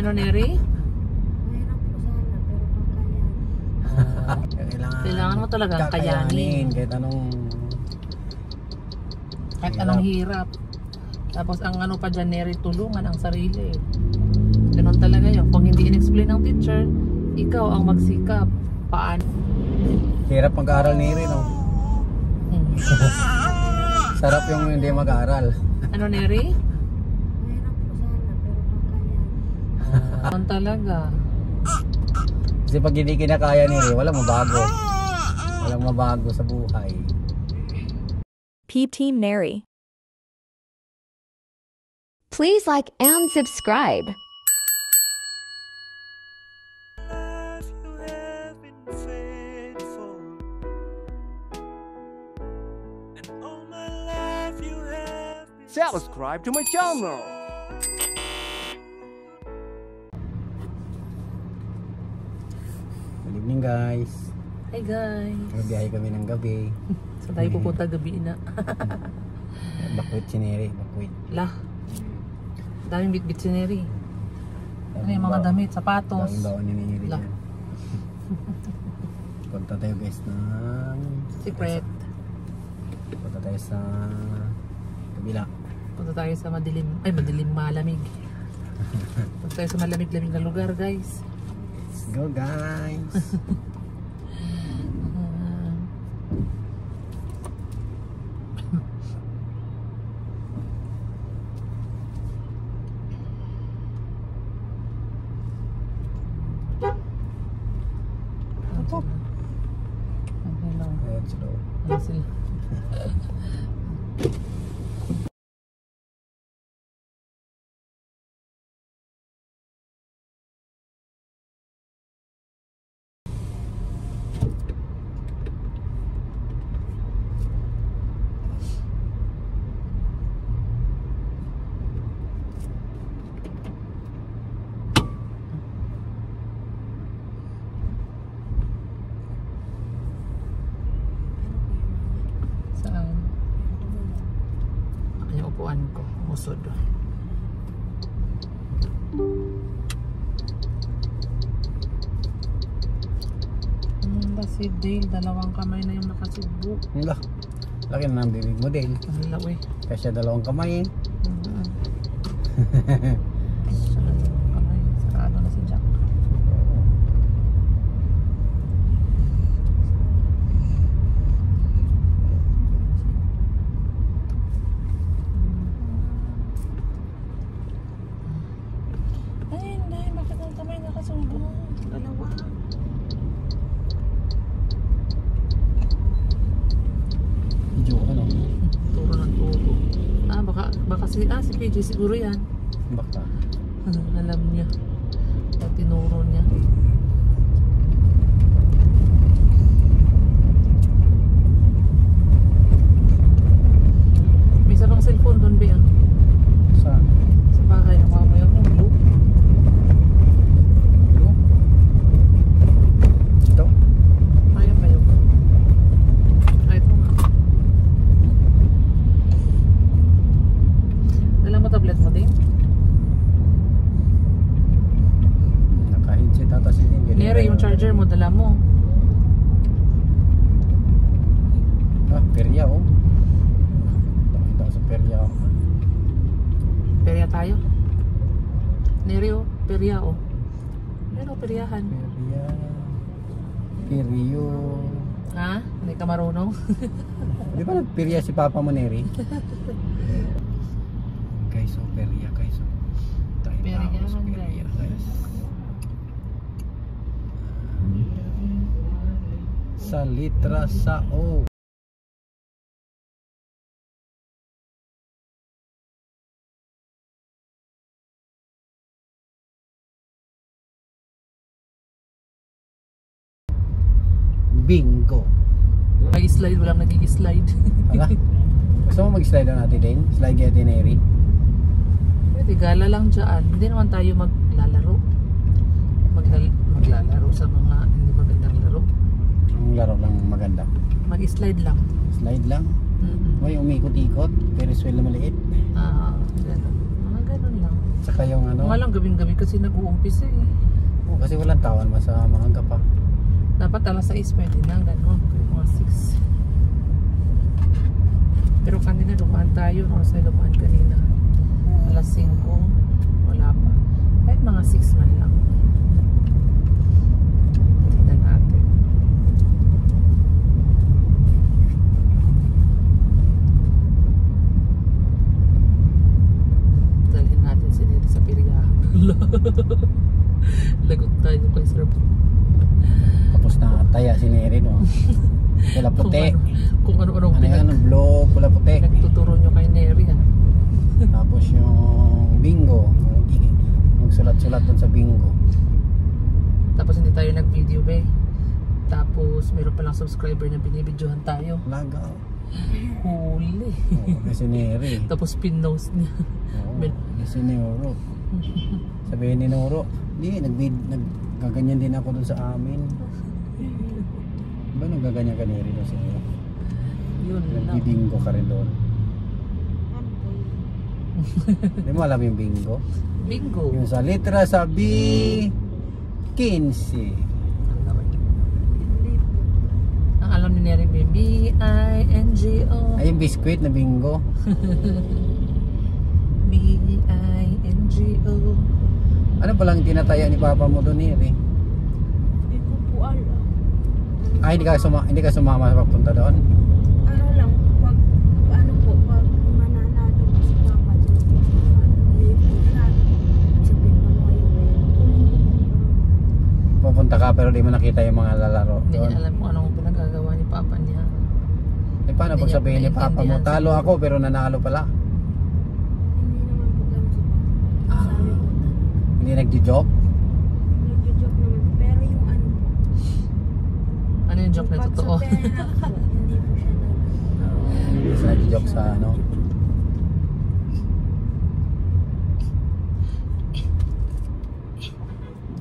Ano, Neri? Mahirap po sana, pero kakayan. Kailangan mo talagang kayanin. Kahit anong hirap. Tapos ang ano pa dyan, Neri, tulungan ang sarili. Ganun talaga yun. Kung hindi in-explain ng teacher, ikaw ang magsikap. Paano? Hirap mag-aaral ni Neri, no? Sarap yung hindi mag-aaral. Ano, Neri? Mahirap po sana, pero kakayan. Ganun talaga. Kasi pag hindi kinakaya ni Neri, walang mabago. Walang mabago sa buhay. Peep Team Neri. Please like and subscribe. Subscribe to my channel. Good evening, guys. Hi guys. Magbiyahe kami ng gabi. Saan tayo pupunta gabi na? Bakwit si Neri, bakwit. Lah. Daming bitbit si Neri. Ano yung mga damit, sapatos. Daming baon ni Neri. Lah. Punta tayo guys ng Secret. Punta tayo sa kabila. Punta tayo sa madilim, malamig. Punta tayo sa malamig-lamig na lugar, guys. Let's go, guys. Let's go. Ayan sila. Saan? Yung upuan ko, musod. Si Dale, dalawang kamay na yung nakasubok. Wala. Laki na ng bibig mo, Dale. Ang lawi. Kasi dalawang kamay eh. Kamay, sarado na si Jack. Ay, hindi. Bakit ang kamay nakasubok? Dalawa. Medyo ano? Turo ng turo. Baka si PJ siguro yan. Baka. Alam niya. Pag tinuro niya. May isa bang cellphone doon, Bea? Saan? Sa bahay. Nakuha mo yung blue. Ito? Ayaw pa yun. Ay, ito nga. Dala mo tablet mo din? Naka-headset ata si Dale. Neri, yung charger mo, dala mo. Ah, perya oh. Pakita ko sa perya oh. Perya tayo. Neri, oh. Perya, oh. Ano, peryahan? Perya. Peryo. Ha? Hindi ka marunong? Di ba nagperya si Papa mo, Neri? Guys, oh, perya guys. Oh. Tayo Perya tao sa naman, perya guys. Sa litra sa O. Bingo. Mag-slide, walang nag-i-slide. Hala. Gusto mo mag-slide na natin din? Slide kaya din, Neri. Pwede, gala lang dyan. Hindi naman tayo maglalaro. Maglalaro sa mga hindi magandang laro. Ang laro lang maganda. Mag-slide lang. Slide lang. May umikot-ikot. Ferris wheel na maliit. Ganun. Mga ganun lang. Saka yung ano. nga lang gabing-gabi kasi nag-uumpisa eh. Oo, kasi walang tawan sa maaga pa. Dapat alas 6 pwede na, gano'n. Mga 6. Pero kanina dumaan tayo. Oras na dumaan kanina. Alas 5. Wala pa. Kahit mga 6 man lang. Tignan natin. Dalhin natin si Neri sa piriyahan. Lagot tayo kay Sir. Tapos na taya si Neri, no? Pula puti. Kung ano-ano Ano yan? Blue, pula puti. pinagtuturo nyo kay Neri. Ha? Tapos yung bingo. Magsulat-sulat dun sa bingo. Tapos hindi tayo nag-video ba. Tapos meron palang subscriber na binibidyohan tayo. Laga. Huli. Oo, kasi Neri. Tapos pinost niya. Oo, kasi Nero. Sabihin ni Noro, naggaganyan din ako dun sa amin. Ba naggaganyan ka Neri doon sa iyo? Yun lang. Nagbibingo ka rin doon. Ano po yun? Hindi mo alam yung bingo? Bingo. Yung sa litra sa B, 15. Hindi po. Ang alam ni Neri B-I-N-G-O. Ay, yung biscuit na bingo. B-I-N-G-O. Ano palang tinataya ni Papa mo doon, Neri? Hindi ko po alam. Ay, hindi ka sumama sa papunta doon? Ano lang, pag mananalo ko si Papa doon po sa hindi po siya. Sabihin pa mo kayo Pupunta ka pero di mo nakita yung mga lalaro Hindi doon. niya alam kung anong pinagagawa ni Papa niya. Eh paano Hindi pag niya sabihin ni Papa mo, maintindihan talo siguro. ako pero nanalo pala? Hindi naman po ganun si Papa. Ah. Sabi ko talaga. Hindi nagjo-joke? Nagjo-joke naman. Pero yung ano po. Ano yung joke na pag totoo? sa pera po, hindi po siya Hindi siya nagjo-joke sa ano?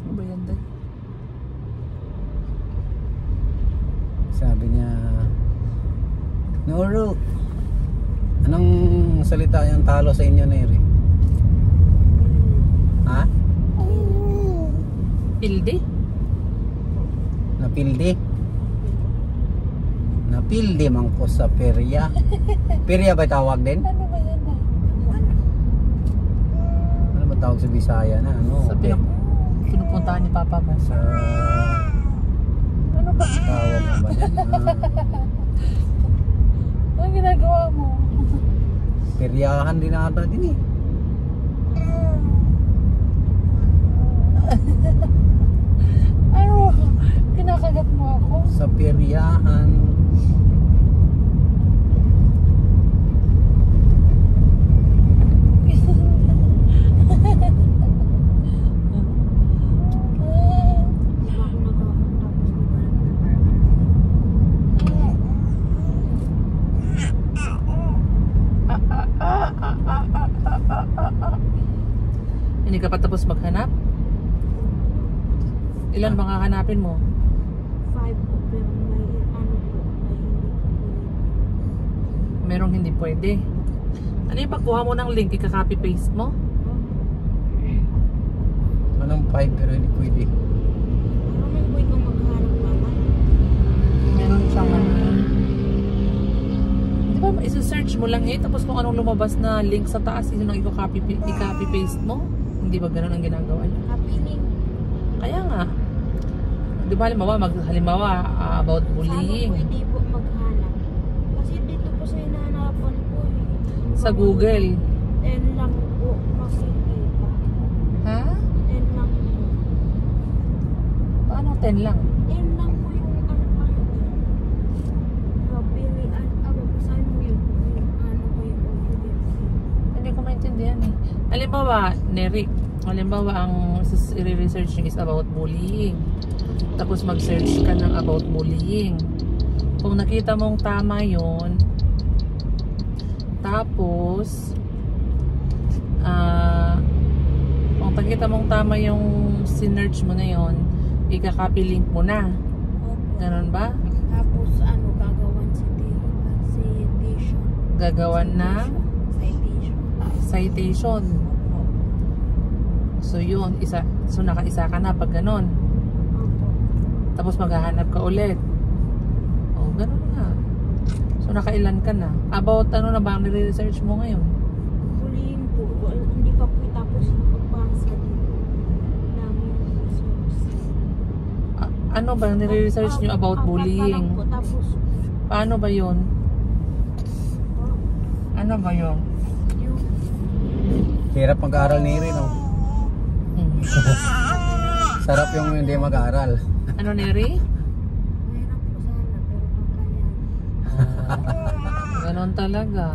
Ano ba yan, Day? Sabi niya, Noro, anong salita yung talo sa inyo, Neri? Ha? Pildi? Napildi? Napildi man ko sa perya. Perya ba tawag din? Ano ba yan, Day? Ano ba tawag sa Bisaya na? Ano? Sa pinupuntahan ni Papa mo. Sa Ano ba? tawag mo ba yan? Anong ginagawa mo? Peryahan din ata din eh. Ano? Kinakagat mo ako? Sa peryahan. Di ba ako tapos Hindi ka pa tapos maghanap? Ilan bang hahanapin mo? 5 po, pero may ano po, may hindi po pwede. Merong hindi pwede. Ano yung pagkuha mo ng link, ika-copy paste mo? Anong 5 pero hindi pwede. Marunong po ikaw maghanap naman. Meron siyang ano. Di ba, isa-search mo lang tapos kung anong lumabas na link sa taas, yun ang i-copy paste mo? Hindi ba ganun ang ginagawa niya? Kapiling. Kaya nga. Di ba halimbawa, about Saan po bullying. hindi po maghanap? Kasi dito po sa hinahanapan po eh. Sa Google. 10 lang po makikita. Ha? 10 lang po. Paano 10 lang? 10 lang po yung kapilian. Saan mo yun? Yung ano po yung audience. Hindi ko maintindihan eh. Halimbawa, Neri, halimbawa ang i-research nyo is about bullying. Tapos mag-search ka ng about bullying. Kung nakita mong tama yon, tapos kung nakita mong tama yung sinearch mo na yon, ika-copy link mo na. Ganon ba? Tapos ano, gagawan citation. Gagawan ng Citation. citation. So yun, so nakaisa ka na pag ganon. Opo. Tapos maghahanap ka ulit. O, ganon nga. So nakailan ka na? About ano na ba ang nire-research mo ngayon? Bullying po. Hindi pa po tapos yung pagbasa dito. Namin resource. Ano ba ang nire-research nyo about bullying? Po, tapos Paano ba yun? Ano ba yun? yung Hirap mag-aaral ni Rin, no? Sarap yung hindi mag-aaral. Ano, Neri? mahirap po sana pero kakayanin. Ganon talaga.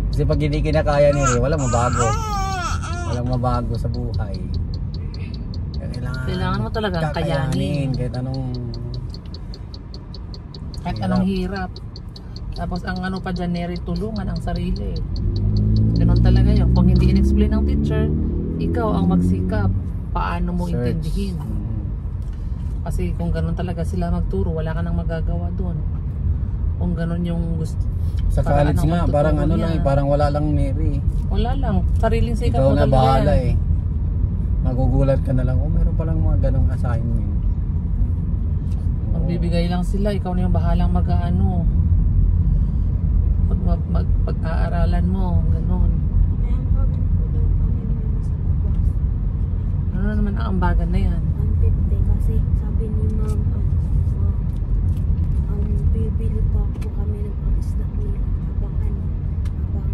Kasi pag hindi kinakaya ni Rin, walang mabago. Walang mabago sa buhay. Kailangan mo talagang kayanin. Kahit anong Anong hirap. Tapos ang ano pa dyan, Neri, tulungan ang sarili. Ganon talaga yun. Kung hindi in-explain ng teacher, ikaw ang magsikap. Paano mo search. intindihin? Kasi kung ganon talaga sila magturo, wala ka nang magagawa doon. Kung ganon yung gusto. Sa college nga, parang ano lang eh, parang wala lang Neri. Wala lang. Sariling sikap Ikaw mo na talaga bahala yan. eh. Magugulat ka na lang, oh meron palang mga ganong assignment. Magbibigay lang sila, ikaw na yung bahalang mag-ano. Pag-aaralan mo, ganon. May ambagan po daw kami na nasa labas. Ano na naman ang ambagan na yan? 150 kasi sabi ni ma'am bibili pa po kami ng pang-snack nila habang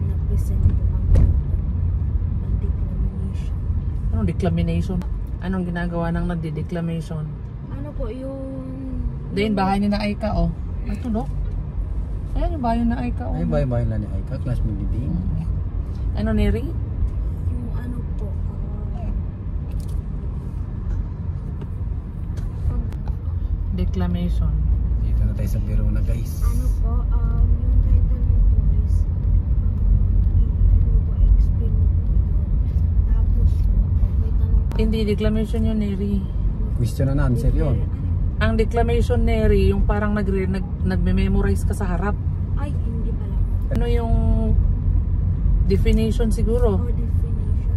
nag-present po kami ng declaration. Anong declamination? Anong ginagawa ng nagdi-declamation? Ano po yung Then, bahay ni na Aika, oh. Ito, no? Ayan yung bahay na Aika, oh. Ay, bye-bye lang ni Aika, class mo din. Ano, Neri? yung ano po Declamation. Dito na tayo sa biro na guys. ano po yung title mo po is explain mo po yun. Tapos po may tanong Hindi, declamation yun, Neri. Question and answer yun. Ang declamation, Neri, yung parang nagme-memorize ka sa harap. ay hindi pala po. Ano yung definition siguro? Definition.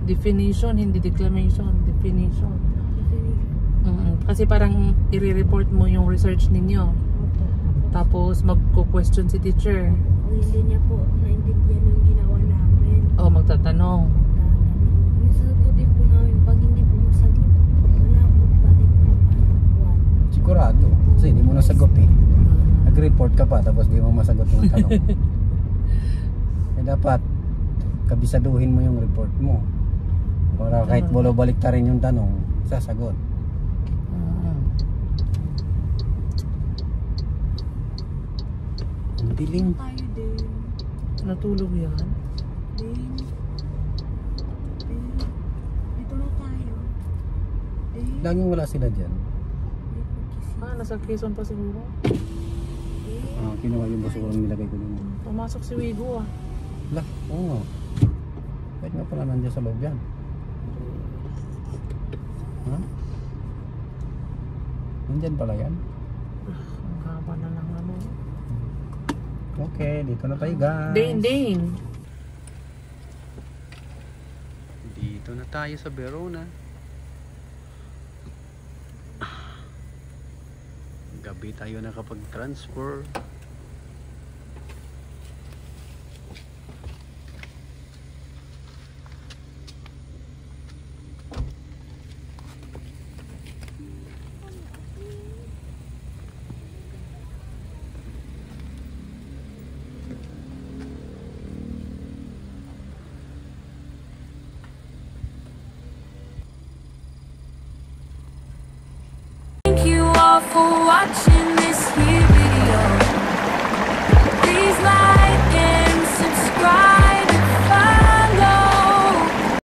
Definition, hindi declamation. Definition. Definition. Kasi parang i-report mo yung research ninyo. Opo. Tapos magko-question si teacher. Kung hindi niya po naintindihan yung ginawa namin, O magtatanong. tatanong. Yung sagutin po namin, pag hindi po masagot, wala po balik po buwan. Sigurado. Kasi hindi mo nasagot eh. Nag-report ka pa tapos di mo masagot yung tanong. Eh dapat kabisaduhin mo yung report mo. Para kahit balik ta rin yung tanong, sasagot. Ang dilim. Tayo din. Natulog yan. Din. Dito na tayo. Din. Laging wala sila dyan. Nasa Quezon pa siguro. Kinuha yung baso ko lang nilagay ko dun. Pumasok si Wigo, ah. Lah, oo nga. Kahit nga pala nandiyan sa loob yan. Ha? Nandyan pala yan. Ang haba na lang ano. Okay, dito na tayo guys. Ding! Dito na tayo sa Verona. Gabi tayo nakapag-transfer.